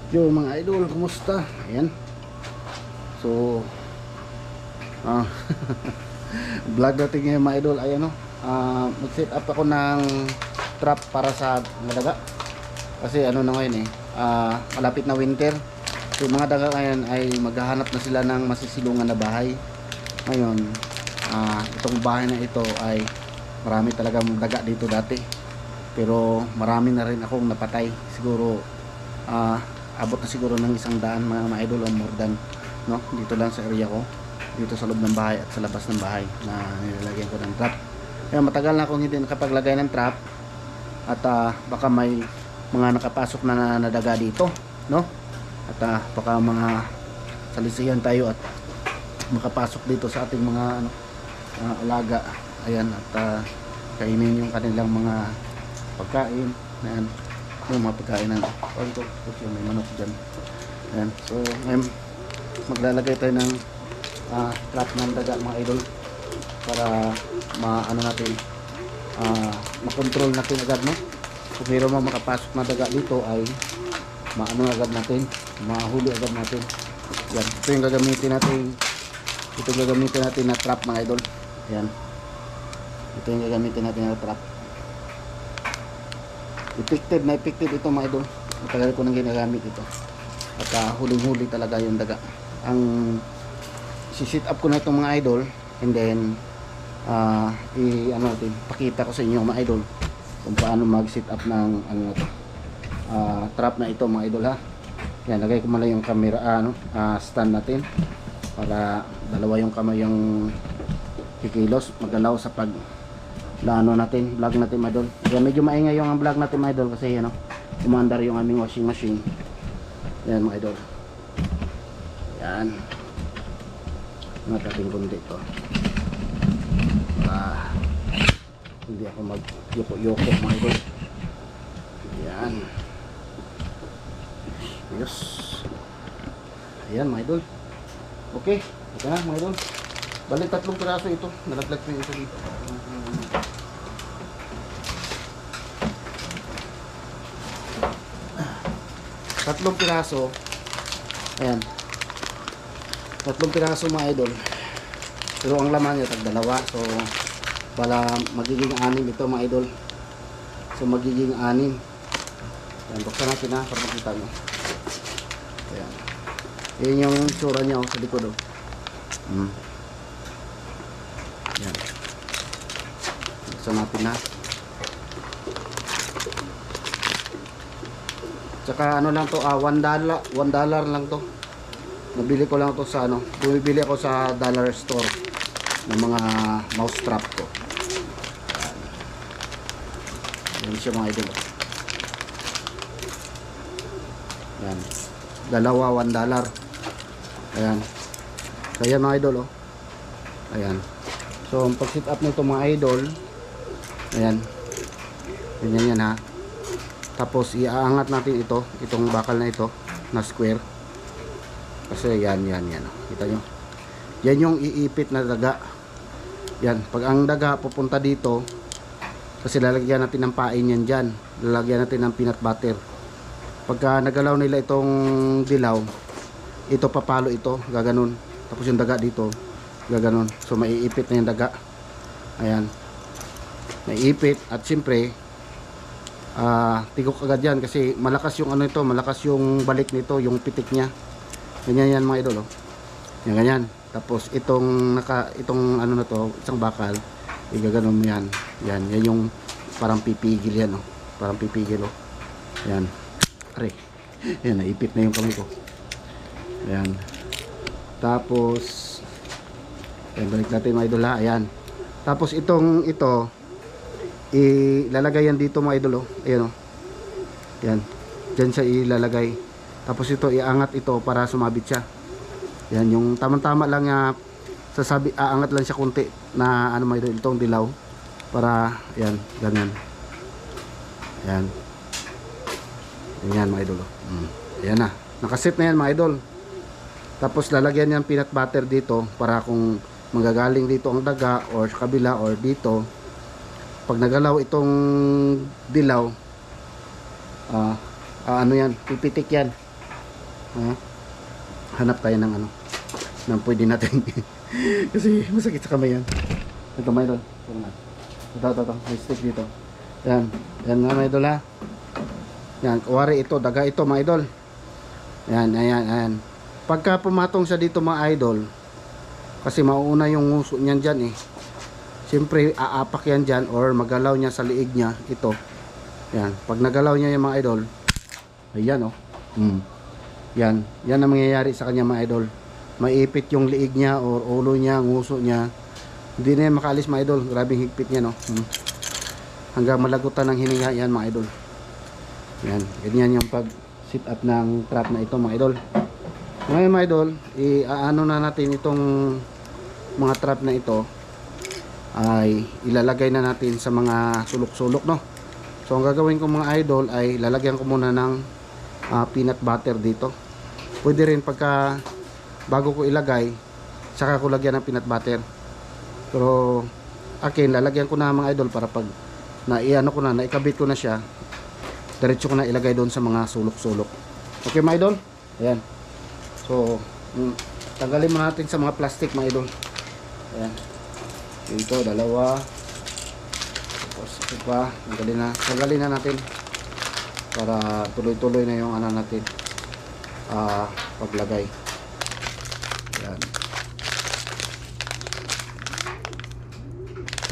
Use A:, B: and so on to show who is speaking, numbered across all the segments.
A: Yo mga idol, kumusta? Ayan. So, ah, vlog natin ngayon mga idol. Ayan o. Mag-set up ako ng trap para sa mga daga. Kasi ano na ngayon malapit na winter. So mga daga ngayon ay maghahanap na sila ng masisilungan na bahay. Ngayon, itong bahay na ito ay marami talagang daga dito dati. Pero marami na rin akong napatay. Siguro, abot na siguro ng 100 mga idol o more than, no? Dito lang sa area ko, dito sa loob ng bahay at sa labas ng bahay na nilalagyan ko ng trap. Kaya matagal na akong hindi nakapaglagay ng trap at baka may mga nakapasok na daga dito, no? At baka mga salisihan tayo at makapasok dito sa ating mga alaga. Ayan, at kainin yung kanilang mga pagkain. Ayan, yung mga pagkain ng may manok dyan. Ayan. So ngayon maglalagay tayo ng trap ng daga mga idol para maano natin, makontrol natin agad, no? Kung mayroon mga makapasok na daga dito ay maano agad natin, mahuli agad natin. Yan, ito yung gagamitin natin na trap mga idol. Ayan, ito yung gagamitin natin na trap. Effective ito mga idol. Matagal ko nang ginagamit ito. At huling-huli talaga yung daga. Ang si-set up ko na itong mga idol, and then pakita ko sa inyo mga idol kung paano mag-set up ng trap na ito mga idol, ha. Yan, lagay ko muna yung camera, stand natin para dalawa yung kamay yung kikilos, magalaw sa pag natin, vlog natin mga idol. Yan, medyo maingay yung vlog natin mga idol kasi umandar yung aming washing machine. Yan mga idol. Yan. Natating kundi ito. Hindi ako mag-yoko-yoko mga idol. Yan. Yes. Ayan mga idol. Okay. Ito na mga idol. Balik 3 piraso ito. Nalaglag ko yung isa dito. Tatlong piraso. Ayan. 3 piraso mga idol. Pero ang laman niya tag-2. So para magiging 6 ito mga idol. So magiging 6. Ayan, buksan natin para makita nyo. Ayan. Yan yung tsura niya sa likod. Ayan. Buksan natin na. Tsaka ano lang to, $1 lang to. Nabili ko lang to sa bumibili ako sa dollar store ng mga mouse trap ko. Ayan siya mga idol. Ayan. Dalawa $1. Ayan. So ayan mga idol, oh. Ayan. So ang pag set up nito mga idol, ayan. Ganyan yan, ha. Tapos iaangat natin itong bakal na ito na square. Kasi yan. Kita nyo? Yan yung iipit na daga. Yan. Pag ang daga pupunta dito, kasi lalagyan natin ng pain yan dyan. Lalagyan natin ng peanut butter. Pagka nagalaw nila itong dilaw, ito papalo ito. Gaganon. Tapos yung daga dito, gaganon. So maiipit na yung daga. Ayan. Maiipit. At siyempre, tigok agad yan kasi malakas yung malakas yung balik nito, yung pitik niya. Ganyan yan mga idol, oh. Yan ganyan. Tapos itong isang bakal, igaganon mo yan. Yan yung parang pipigil yan, oh. Parang pipigil, oh. Yan. Are. Yan, naipit na yung kamay ko. Yan. Tapos balik natin mga idol, ha. Ayan. Tapos ito ilalagay yan dito mga idol, oh. Ayan, oh. Yan. Diyan siya ilalagay. Tapos ito iangat ito para sumabit siya. Yan yung tamang-tama lang aangat lang siya konti na mga idol, itong dilaw para yan, ganyan. Yan. Yan mga idol, oh. Ayan na. Nakaset na yan mga idol. Tapos lalagyan yan peanut butter dito para kung manggagaling dito ang daga or sa kabila or dito, pag nagalaw itong dilaw, yan, pipitik yan. Ha? Hanap tayo ng ano, ng pwede natin. Kasi masakit sa kamay yan. Ito mga idol. Ito. May stick dito. Yan. Yan nga mga idol ha. Yan. Kuwari ito. Daga ito mga idol. Ayan. Pagka pumatong siya dito mga idol, kasi mauuna yung nguso niyan dyan eh. Siyempre aapak yan dyan or magalaw niya sa liig niya. Ito. Yan. Pag nagalaw niya yung mga idol, ayan oh. Yan ang mangyayari sa kanya mga idol. Maipit yung liig niya or ulo niya, nguso niya. Hindi na yan makaalis mga idol. Grabing higpit niya no. Hanggang malagutan ng hininga yan mga idol. Yan, ganyan yung pag sit up ng trap na ito mga idol. Ngayon mga idol, iaano na natin itong mga trap na ito, ay ilalagay na natin sa mga sulok-sulok no. So ang gagawin ko mga idol ay lalagyan ko muna ng peanut butter dito. Pwede rin pagka bago ko ilagay, saka ko lagyan ng peanut butter. Pero akin, lalagyan ko na mga idol para pag naiano ko na, naikabit ko na siya, diretso ko na ilagay doon sa mga sulok-sulok. Okay mga idol? Ayan. So, tanggalin mo natin sa mga plastic mga idol. Ayan. Ito, dalawa. Tapos ito pa, tanggalin na natin para tuloy-tuloy na yung ano natin, paglagay. Yan.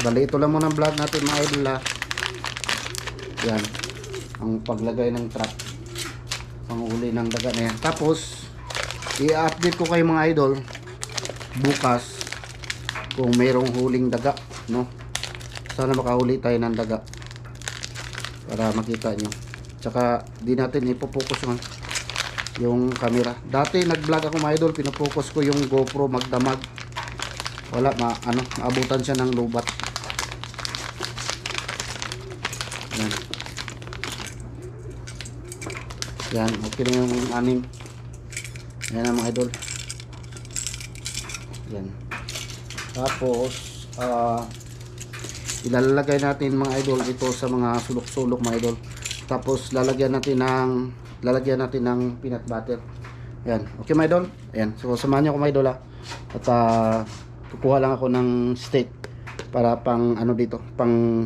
A: Bali ito lang muna ang vlog natin mga idol ha. Yan ang paglagay ng trap, panghuli ng daga na yan. Tapos i-update ko kayo mga idol bukas kung mayroong huling daga no. Sana makahuli tayo ng daga para makita nyo. Tsaka di natin ipopokus yung camera. Dati nag-vlog ako mga idol, pinopokus ko yung GoPro magdamag. Wala, maabutan siya ng lubat. Yan. Yan, okay na yung anim. Yan na mga idol. Yan. Tapos, ilalagay natin mga idol ito sa mga sulok-sulok mga idol. Tapos lalagyan natin ng peanut butter. Ayan. Okay mga idol? Ayan. So samahan niyo ako mga idol ha. At kukuha lang ako ng steak para pang ano dito, pang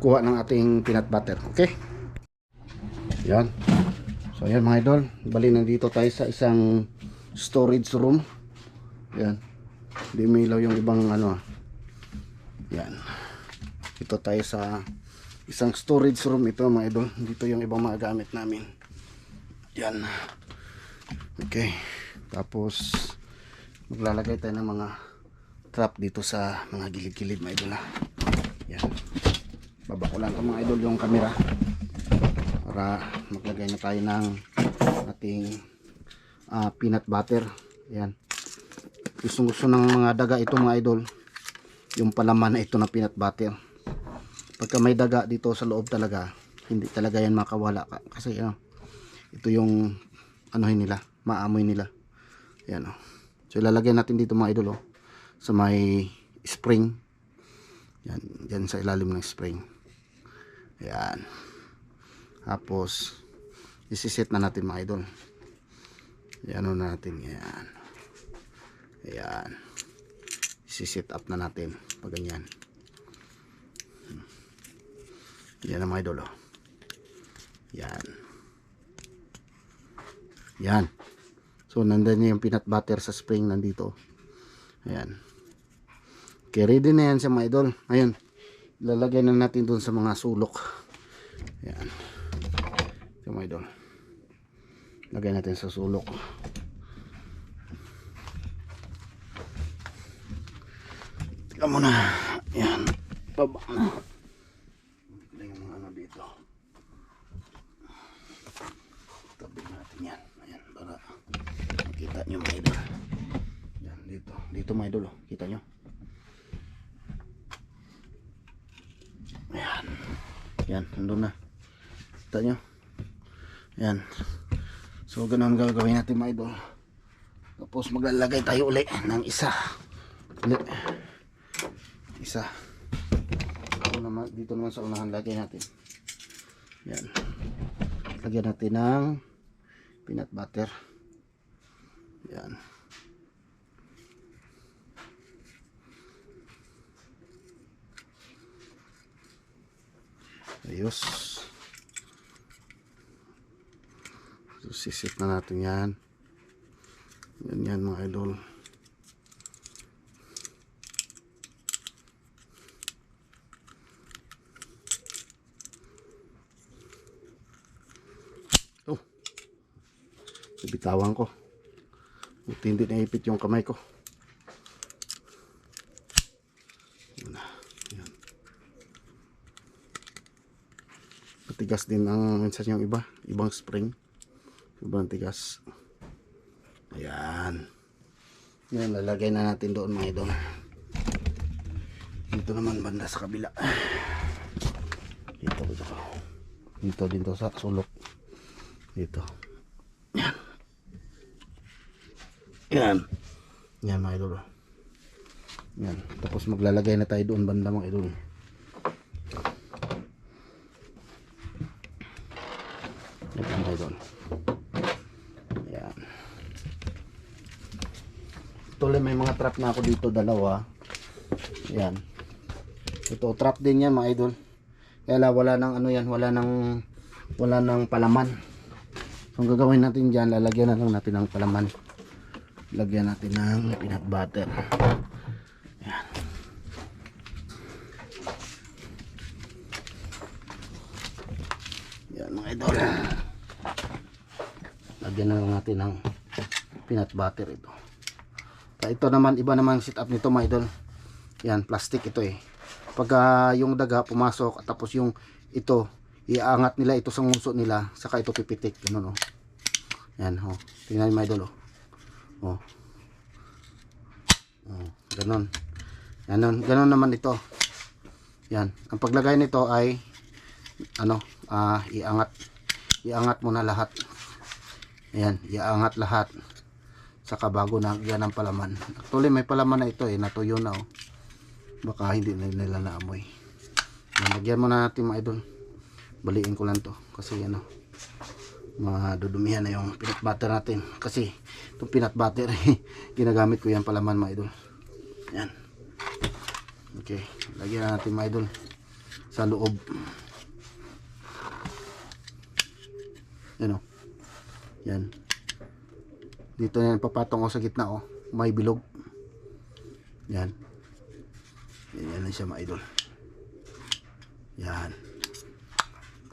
A: kuha ng ating peanut butter. Okay? Ayan. So ayan mga idol, bali nandito tayo sa isang storage room. Ayan. Hindi umilaw yung ibang ano. Ayan. Ito tayo sa isang storage room ito mga idol. Dito yung ibang mga gamit namin. Yan. Okay. Tapos maglalagay tayo ng mga trap dito sa mga gilid-gilid mga idol ha. Yan. Baba ko lang ito mga idol yung camera para maglagay na tayo ng ating peanut butter. Yan. Gusto ng mga daga ito mga idol, yung palaman na ito na peanut butter. Pagka may daga dito sa loob talaga, hindi talaga yan makawala kasi ito yung anuhin nila, maamoy nila. Yan So ilalagay natin dito mga idol sa may spring. Yan, yan sa ilalim ng spring. Yan. Tapos isiset na natin mga idol. Yan natin yan. Yan. Isiset up na natin pag ganyan. Yan ang mga idol Yan. Yan. So nandun yung peanut butter sa spring nandito. Ayan. Okay, ready na yan sa mga idol. Ayun. Lalagay na natin dun sa mga sulok. Ayan. Sa mga idol. Lagay natin sa sulok. Tingnan mo na. Ayan. Baba na. Tabi natin yan. Ayan, para makita nyo mga idol. Yan, dito mga idol kita nyo. Ayan. Yan, nandun na. Kita nyo. Ayan. So ganun gagawin natin mga idol. Tapos maglalagay tayo uli ng isa. Isa. Dito naman sa unahan lagay natin. Yan. Lagyan natin ng peanut butter. Yan. Ayos. So, sisit na natin yan. Yan mga idol. Oh. Bitawan ko. Buti hindi naipit yung kamay ko. Yan. Matigas din ang minsan yung ibang spring. Sobrang tigas. Ayan. Yan, lalagay na natin doon mga idol. Dito naman banda sa kabila. Dito din to sa sulok. Dito. Yan. Yan. Yan mga idol. Yan. Tapos maglalagay na tayo doon banda mga idol. Yan mga idol. Yan. Tuloy may mga trap na ako dito, dalawa. Yan. Ito trap din yan mga idol. Kaya wala nang ano yan, wala nang palaman. So ang gagawin natin diyan, lalagyan na lang natin ng palaman. Lagyan natin ng peanut butter. Yan. Yan mga idol. Lagyan na lang natin ng peanut butter ito. Ito naman, iba naman setup nito mga idol. Yan, plastic ito eh. Pagka yung daga pumasok at tapos yung ito, iaangat nila ito sa nguso nila, saka ito pipitik. Ganun, oh. Yan, oh. Tingnan mga idol, oh. Oh. Oh, ganun. Ganun naman ito. Yan. Ang paglagay nito ay iangat muna lahat. Ayan, iangat lahat. Saka bago na yan ang palaman. Actually may palaman na ito eh, natuyo na oh. Baka hindi na nila naamoy. Lagyan muna natin mga idol. Baliin ko lang to kasi madudumihan na yung peanut butter natin. Kasi itong peanut butter ginagamit ko yan palaman mga idol. Yan. Okay, lagyan na natin mga idol sa loob. Yan oh. Yan. Dito na yan papatong ko sa gitna oh. May bilog. Yan. Yan na siya mga idol. Yan.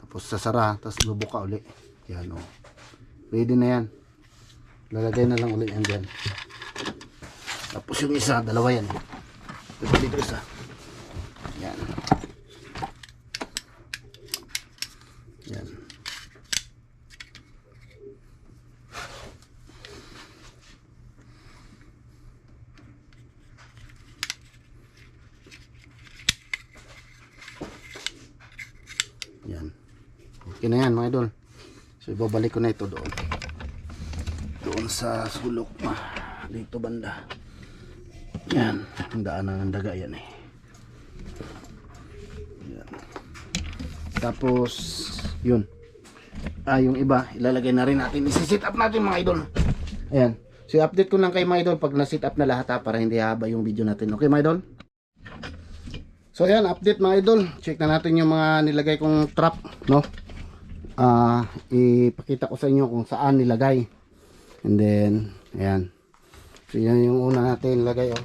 A: Tapos sasara, tapos lubuka uli. Yan oh. Ready na yan. Lalagay na lang uli yan dyan. Tapos yung isa, dalawa yan. Dito isa. Yan. Yan. Yan. Okay na yan mga idol. So ibabalik ko na ito doon. Doon sa sulok. Dito banda. Yan. Ang daanan ng daga yan eh. Yan. Tapos yun. Yung iba ilalagay na rin natin. Isi-sit up natin mga idol. Ayan. So update ko lang kay mga idol pag na-sit up na lahat ha, para hindi haba yung video natin. Okay mga idol? So ayan, update mga idol. Check na natin yung mga nilagay kong trap, no? Ipakita ko sa inyo kung saan nilagay. And then, ayan. So yan yung una natin nilagay, oh.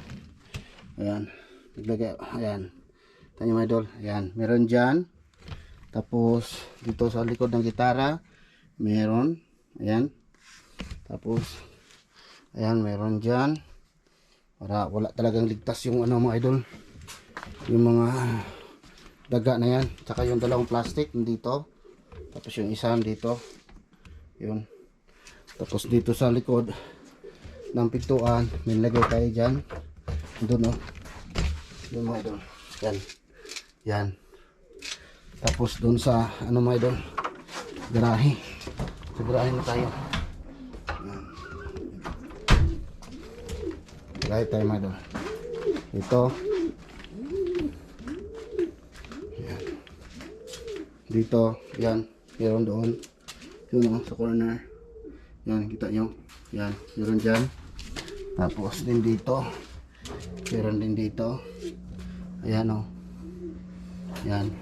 A: Ayan. Naglagay, ayan. Tanyo mga idol. Ayan, meron dyan. Tapos, dito sa likod ng gitara, meron. Ayan. Tapos, ayan, meron dyan. Para wala talagang ligtas yung mga idol. Yung mga daga na yan, tsaka yung dalawang plastic dito, tapos yung isa dito, yun. Tapos dito sa likod ng pintuan may lagay tayo dyan, doon oh, yun mga idol, yan, yan. Tapos doon sa mga idol, garahe, sa garahe na tayo, yan. Garahe tayo mga idol, ito. Dito, yan, meron doon. Yun o, sa corner. Yan, kita nyo. Yan, meron dyan. Tapos din dito. Meron din dito. Ayan o. Yan.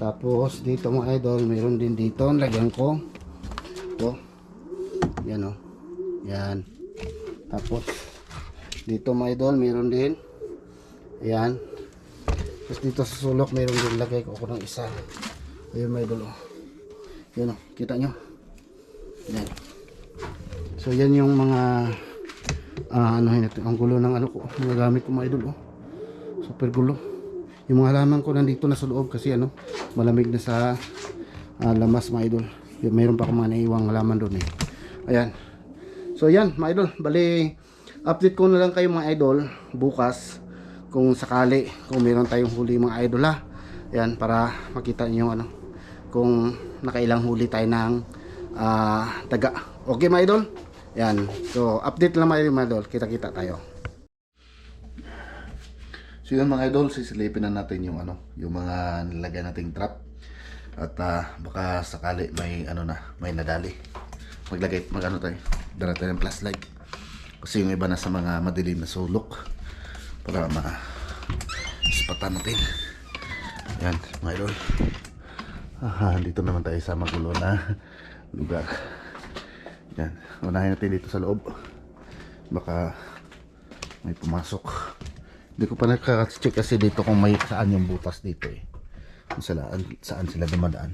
A: Tapos dito mga idol, meron din dito. Lagyan ko. Ito. Yan o. Yan. Tapos dito mga idol, meron din. Ayan. Tapos dito sa sulok, meron din. Lagay ko ng isa. Ayun mga idol o. Yan o. Kita nyo. Yan. So yan yung mga ano natin, ang gulo ng ano ko, mga gamit ko mga idol oh. Super gulo. Yung mga halaman ko nandito na sa loob kasi ano, malamig na sa lamas mga idol. Mayroon pa akong mga naiwang halaman doon eh. Ayan. So yan mga idol, bali update ko na lang kayo mga idol bukas kung sakali kung meron tayong huli mga idol ha. Ayan, para makita niyo ano kung nakailang huli tayo ng daga. Okay mga idol? Yan. So, update lang mga idol. Kita-kita tayo.
B: So yun mga idol, sisilipin na natin yung ano, yung mga nilagay nating trap. At baka sakali may ano na, may nadali. Magano tayo. Dala tayo ng flashlight. Kasi yung iba na sa mga madilim na sulok para ma-spatan natin. Yan mga idol. Dito naman tayo sa magulo na lugar. Yan, unahin natin dito sa loob. Baka may pumasok. Hindi ko pa nakaka-check kasi dito kung may saan yung butas dito eh. Saan sila dumadaan.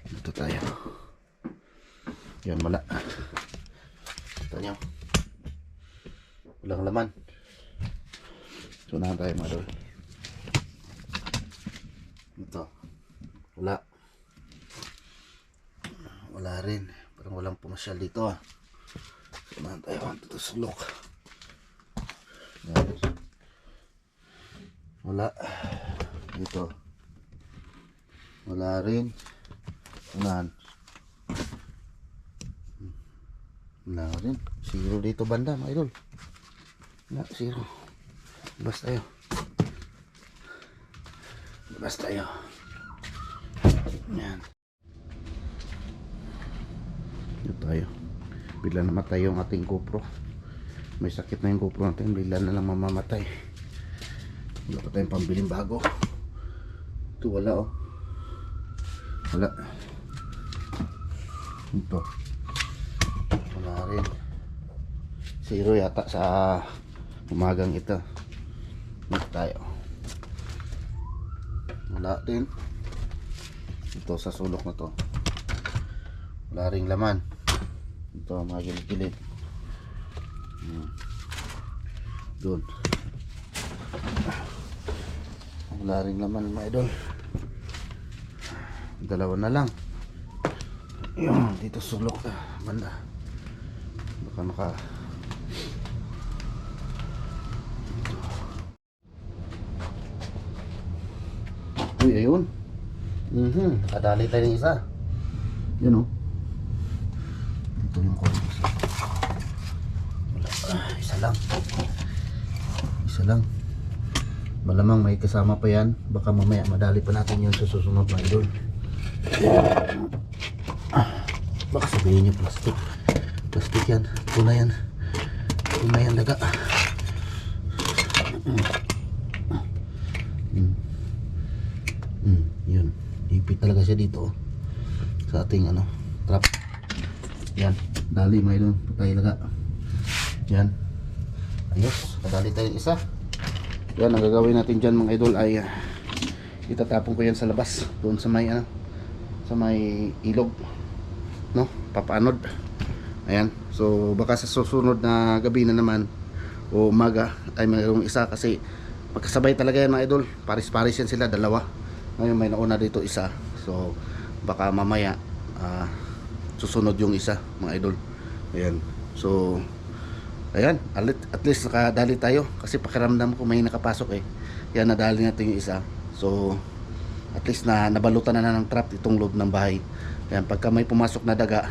B: Dito tayo. Yan, wala. Ito nyo. Walang laman. So, unahan tayo mga idol. Ito. Wala. Wala rin. Parang walang pumasyal dito ah. Samahan tayo dito sa sulok. Wala. Dito. Wala rin. Unahan. Wala rin. Zero dito banda mga idol. Wala, zero. Labas tayo. Labas tayo. Yan. Dito tayo. Bigla namatay yung ating GoPro. May sakit na yung GoPro natin. Bigla na lang mamamatay. Wala pa tayong pambiling bago. Ito wala oh. Wala. Ito. Wala rin. Zero yata sa umagang ito. Dito tayo. Wala din. Ito sa sulok na to. Wala ring laman. Ito mga gilid-gilid. Doon. Wala ring laman mga idol. Dalawa na lang. Yung dito sulok na banda. Baka uy, ayun. Nakadali tayo ng isa. Yan o. Ito yung corner. Isa lang. Isa lang. Malamang may kasama pa yan. Baka mamaya madali pa natin yun sa susunod na idol. Baka sabihin nyo plastic. Plastic yan. Ito na yan. Ito na yan daga. Yun. Ipit talaga siya dito. Sa ating ano, trap. Yan. Dali may doon. Patay laga. Yan. Ayos. Kadali tayo isa. Yan. Ang gagawin natin dyan mga idol ay itatapon ko yan sa labas. Doon sa may ano, sa may ilog. No? Papaanod. Ayan. So baka sa susunod na gabi na naman o umaga ay mayroong isa kasi magkasabay talaga yan mga idol. Paris-paris yan sila. Dalawa. Ngayon may nauna dito isa. So baka mamaya susunod yung isa mga idol. Ayan. So ayan, at least nakadali tayo kasi pakiramdam ko may nakapasok eh. Yan, nadali natin yung isa. So at least na nabalutan na ng trap itong loob ng bahay. Ayan, pagka may pumasok na daga,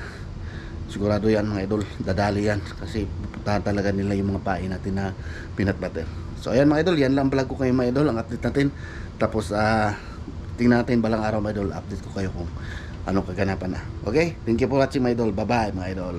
B: sigurado yan mga idol, dadali yan kasi pupuntahan talaga nila yung mga pain natin na peanut butter. So ayan mga idol, yan lang vlog ko kayo mga idol, ang update natin. Tapos tingnan natin balang araw mga idol, update ko kayo kung
A: anong kaganapan na. Okay? Thank you for watching, mga idol. Bye-bye, mga idol.